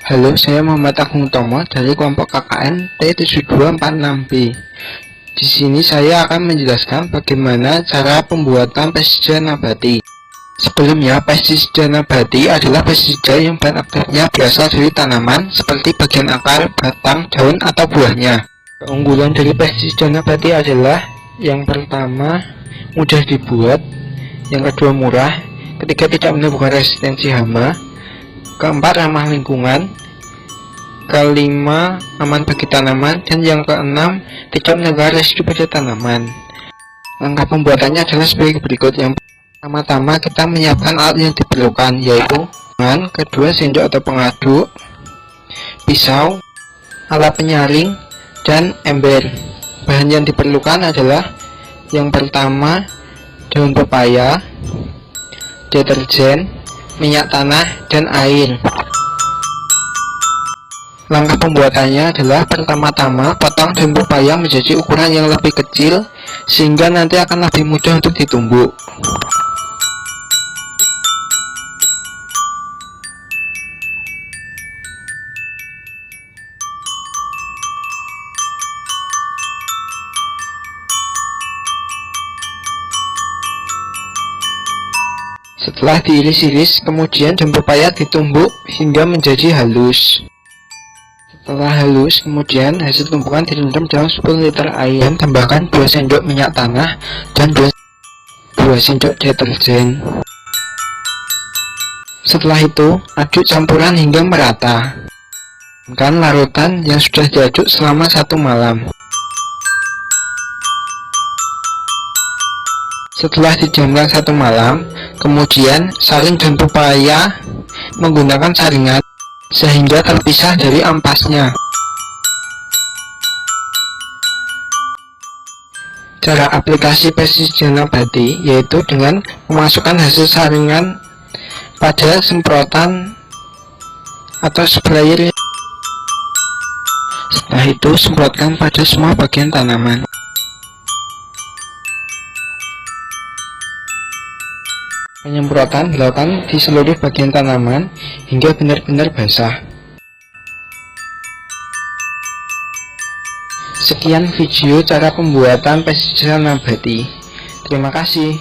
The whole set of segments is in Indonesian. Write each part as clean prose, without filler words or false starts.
Halo, saya Muhammad Agung Tomo dari kelompok KKN T.72.46.B. Di sini saya akan menjelaskan bagaimana cara pembuatan pestisida nabati. Sebelumnya, pestisida nabati adalah pestisida yang bahan aktifnya berasal dari tanaman seperti bagian akar, batang, daun, atau buahnya. Keunggulan dari pestisida nabati adalah yang pertama, mudah dibuat, yang kedua murah, ketiga tidak menimbulkan resistensi hama, keempat ramah lingkungan, kelima aman bagi tanaman, dan yang keenam tidak menimbulkan residu pada tanaman. Langkah pembuatannya adalah sebagai berikut. Yang pertama-tama kita menyiapkan alat yang diperlukan, yaitu tangan, kedua sendok atau pengaduk, pisau, alat penyaring, dan ember. Bahan yang diperlukan adalah yang pertama daun pepaya, deterjen, minyak tanah, dan air. Langkah pembuatannya adalah pertama-tama potong daun pepaya menjadi ukuran yang lebih kecil sehingga nanti akan lebih mudah untuk ditumbuk. Setelah diiris-iris, kemudian daun pepaya ditumbuk hingga menjadi halus. Setelah halus, kemudian hasil tumpukan direndam dalam 10 liter air dan tambahkan 2 sendok minyak tanah dan 2 sendok deterjen. Setelah itu, aduk campuran hingga merata. Tambahkan larutan yang sudah diaduk selama 1 malam. Setelah didiamkan 1 malam, kemudian saring daun pepaya menggunakan saringan sehingga terpisah dari ampasnya. Cara aplikasi pestisida nabati yaitu dengan memasukkan hasil saringan pada semprotan atau sprayer. Setelah itu semprotkan pada semua bagian tanaman. Penyemprotan dilakukan di seluruh bagian tanaman hingga benar-benar basah. Sekian video cara pembuatan pestisida nabati. Terima kasih.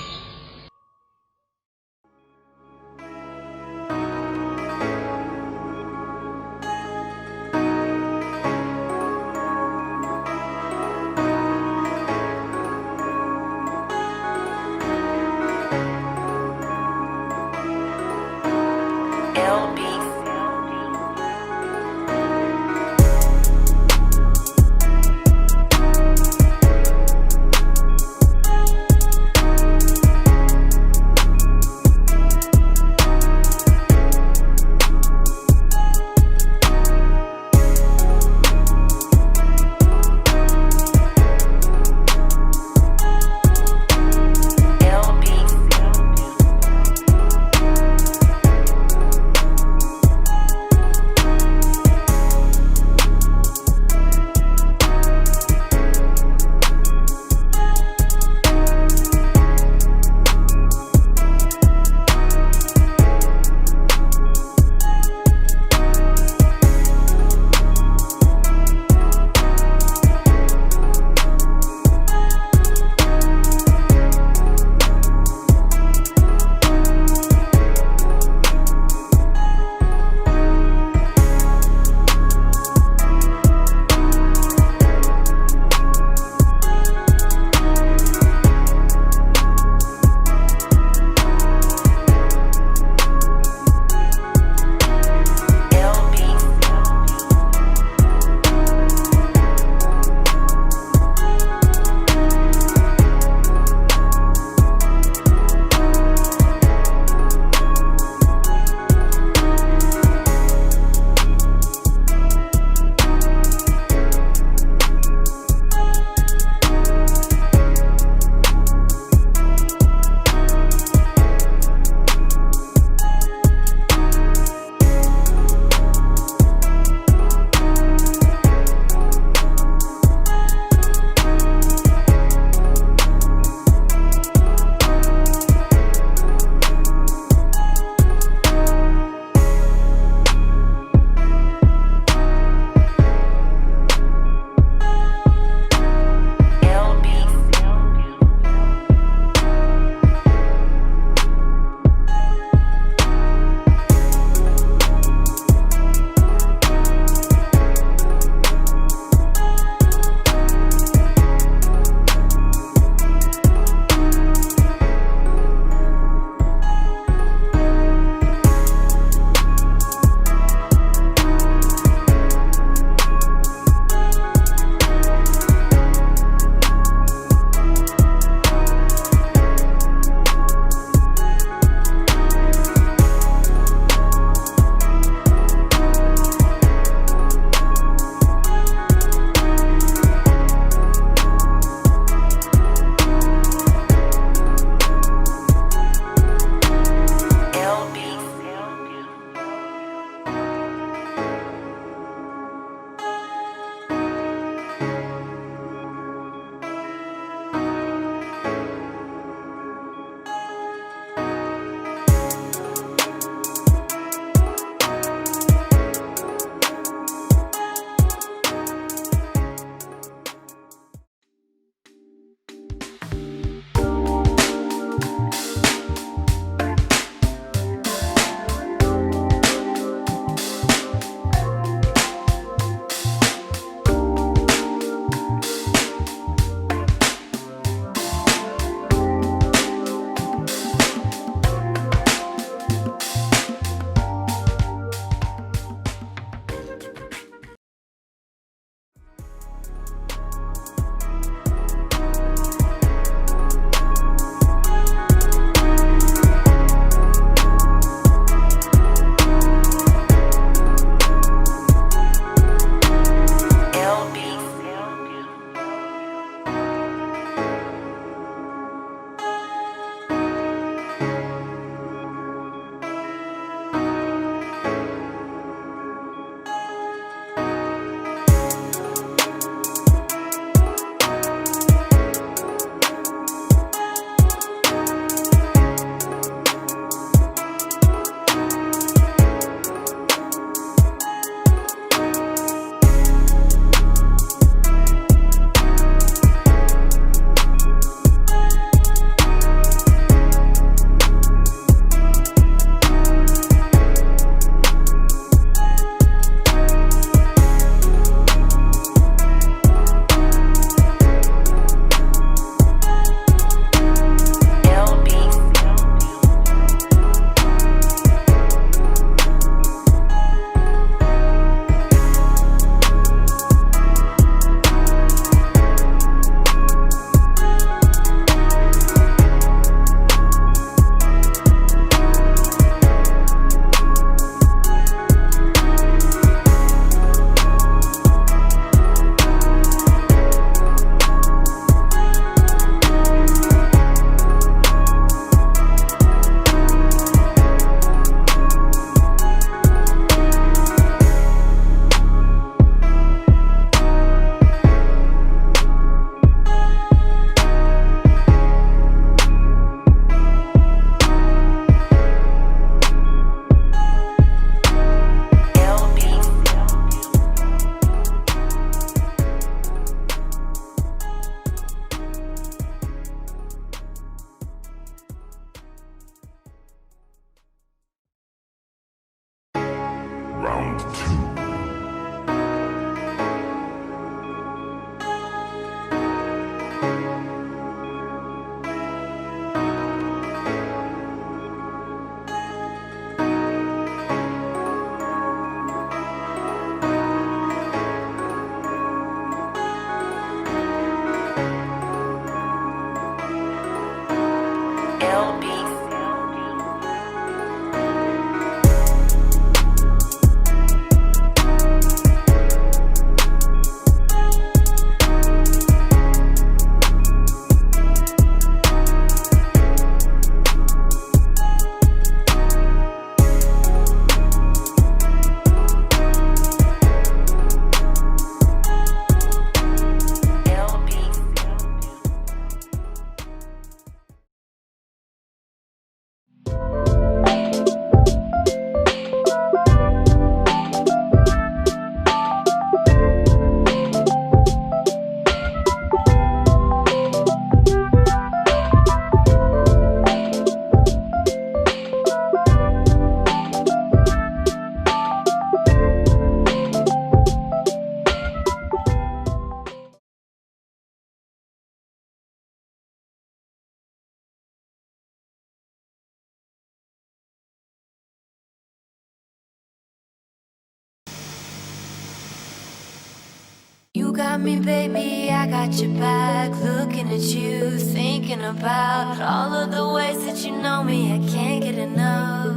You got me, baby, I got your back. Looking at you, thinking about all of the ways that you know me. I can't get enough.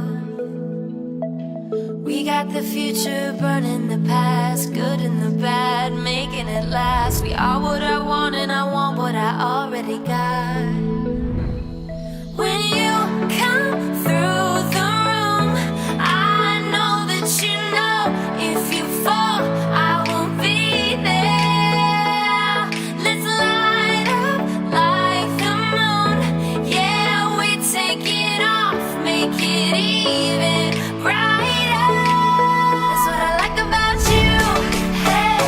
We got the future burning the past, good and the bad, making it last. We are what I want and I want what I already got. When you come through the room, I know that you know if you fall, I will be there. Let's light up like the moon. Yeah, we take it off, make it even brighter. That's what I like about you. Hey,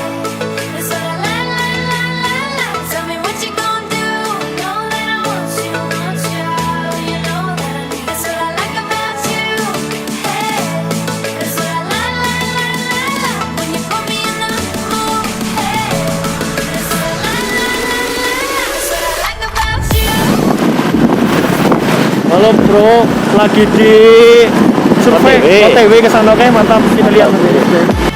that's what I like. Tell me what you gonna do. Know that I want you, you know that I need. That's what I like about you. Hey, that's what I like. When you put me in the mood. Hey, that's what I like. That's what I like about you. Halo bro, lagi di survei OTW ke sana, oke mantap, kita lihat nanti.